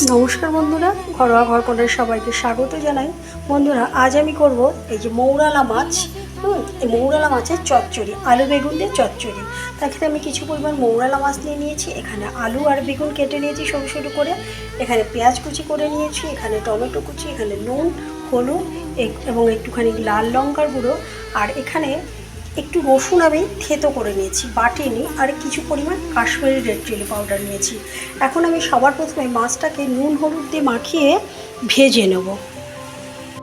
নমস্কার বন্ধুরা, ঘরোয়া ঘরকন্যার সবাইকে স্বাগত জানাই। বন্ধুরা, আজ আমি করব এই যে মৌরালা মাছ। এই মৌরালা মাছের চচ্চড়ি, আলু বেগুন দিয়ে চচ্চড়ি। তার ক্ষেত্রে আমি কিছু পরিমাণ মৌরালা মাছ নিয়ে নিয়েছি। এখানে আলু আর বেগুন কেটে নিয়েছি সরু সরু করে। এখানে পেঁয়াজ কুচি করে নিয়েছি, এখানে টমেটো কুচি, এখানে নুন, হলুদ এবং একটুখানি লাল লঙ্কার গুঁড়ো। আর এখানে একটু রসুন আমি থেতো করে নিয়েছি, বাটিনি। আর কিছু পরিমাণ কাশ্মীরি রেড চিলি পাউডার নিয়েছি। এখন আমি সবার প্রথমে মাছটাকে নুন হলুদ দিয়ে মাখিয়ে ভেজে নেব।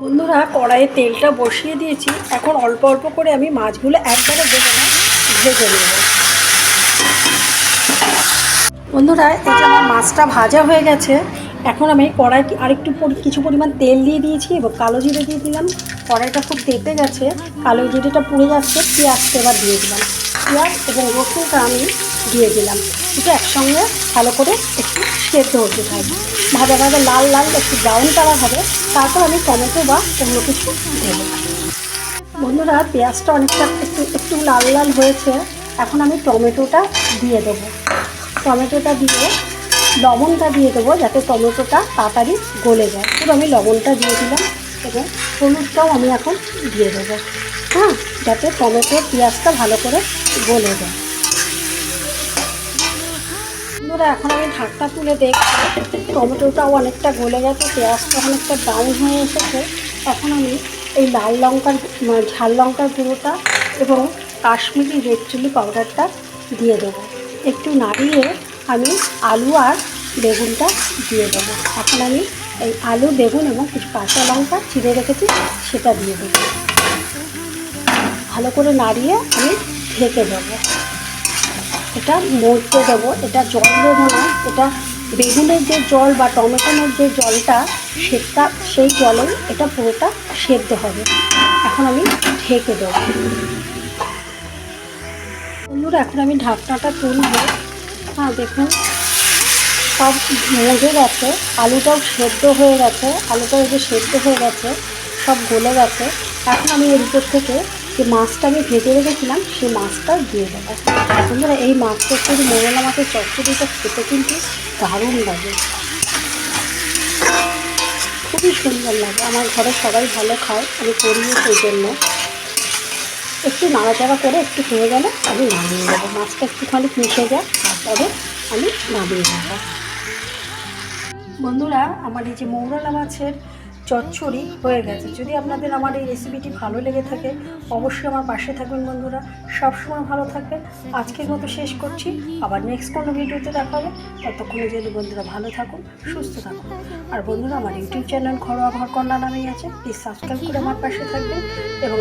বন্ধুরা, কড়াইয়ে তেলটা বসিয়ে দিয়েছি। এখন অল্প অল্প করে আমি মাছগুলো একবারে ভেজে নেব। বন্ধুরা, এই যে আমার মাছটা ভাজা হয়ে গেছে। এখন আমি কড়াই আরেকটু কিছু পরিমাণ তেল দিয়ে দিয়েছি এবং কালো জিরে দিয়ে দিলাম। কড়াইটা খুব তেতে গেছে, কালো জিরেটা পুড়ে যাচ্ছে। পেঁয়াজটা এবার দিয়ে দিলাম। পেঁয়াজ এবং রসুনটা আমি দিয়ে দিলাম। এটা একসঙ্গে ভালো করে একটু সেদ্ধ হতে থাকবে। ভাজা ভাজা লাল লাল একটু ব্রাউন কালার হবে। তারপর আমি টমেটো বা অন্য কিছু দেবো। বন্ধুরা, পেঁয়াজটা অনেকটা একটু লাল লাল হয়েছে। এখন আমি টমেটোটা দিয়ে দেবো। টমেটোটা দিয়ে লবণটা দিয়ে দেবো, যাতে টমেটোটা তাড়াতাড়ি গলে যায়। পুরো আমি লবণটা দিয়ে দিলাম এবং হলুদটাও আমি এখন দিয়ে দেবো, যাতে টমেটো পেঁয়াজটা ভালো করে গলে যায়। বন্ধুরা, এখন আমি ঢাকটা তুলে দেখছি টমেটোটাও অনেকটা গলে গেছে, পেঁয়াজটা অনেকটা ব্রাউন হয়ে এসেছে। এখন আমি এই লাল লঙ্কার ঝাল লঙ্কার গুঁড়োটা এবং কাশ্মীরি রেড চিলি পাউডারটা দিয়ে দেবো। একটু নাড়িয়ে আমি আলু আর বেগুনটা দিয়ে দেবো। এখন আমি এই আলু, বেগুন এবং কিছু কাঁচা লঙ্কা চিড়ে রেখেছি, সেটা দিয়ে দেবো। ভালো করে নাড়িয়ে আমি ঢেকে দেবো। এটা মরতে দেবো। এটা জল দেবো না। এটা বেগুনের যে জল বা টমেটোর যে জলটা, সেই জলেই এটা পুরোটা সেদ্ধ হবে। এখন আমি ঢেকে দেবো। বন্ধুরা, এখন আমি ঢাকনাটা তুলব। দেখুন সব মজে গেছে, আলুটাও সেদ্ধ হয়ে গেছে। আলুটাও যে সেদ্ধ হয়ে গেছে, সব গলে গেছে। এখন আমি এর উপর থেকে যে মাছটা আমি ভেজে রেখেছিলাম, সেই মাছটা দিয়ে দেবো। বন্ধুরা, এই মাছটা শুধু মৌরলা মাছের চচ্চড়িটা খেতে কিন্তু দারুণ লাগে, খুবই সুন্দর লাগে। আমার ঘরে সবাই ভালো খায়, আমি করিও সেই জন্য। একটু নাড়াচাড়া করে একটু হয়ে গেলে আমি নামিয়ে দেবো। মাছটা একটুখানি মিশে যায়, তারপরে আমি নামিয়ে দেবো। বন্ধুরা, আমার এই যে মৌরলা মাছের চচ্চড়ি হয়ে গেছে। যদি আপনাদের আমার এই রেসিপিটি ভালো লেগে থাকে, অবশ্যই আমার পাশে থাকবেন। বন্ধুরা, সবসময় ভালো থাকবেন। আজকের মতো শেষ করছি, আবার নেক্সট কোনো ভিডিওতে দেখা হবে। ততক্ষণে যদি বন্ধুরা ভালো থাকুন, সুস্থ থাকুন। আর বন্ধুরা, আমার ইউটিউব চ্যানেল ঘরোয়া ঘরকন্যা নামেই আছে, প্লিজ সাবস্ক্রাইব করে আমার পাশে থাকবেন এবং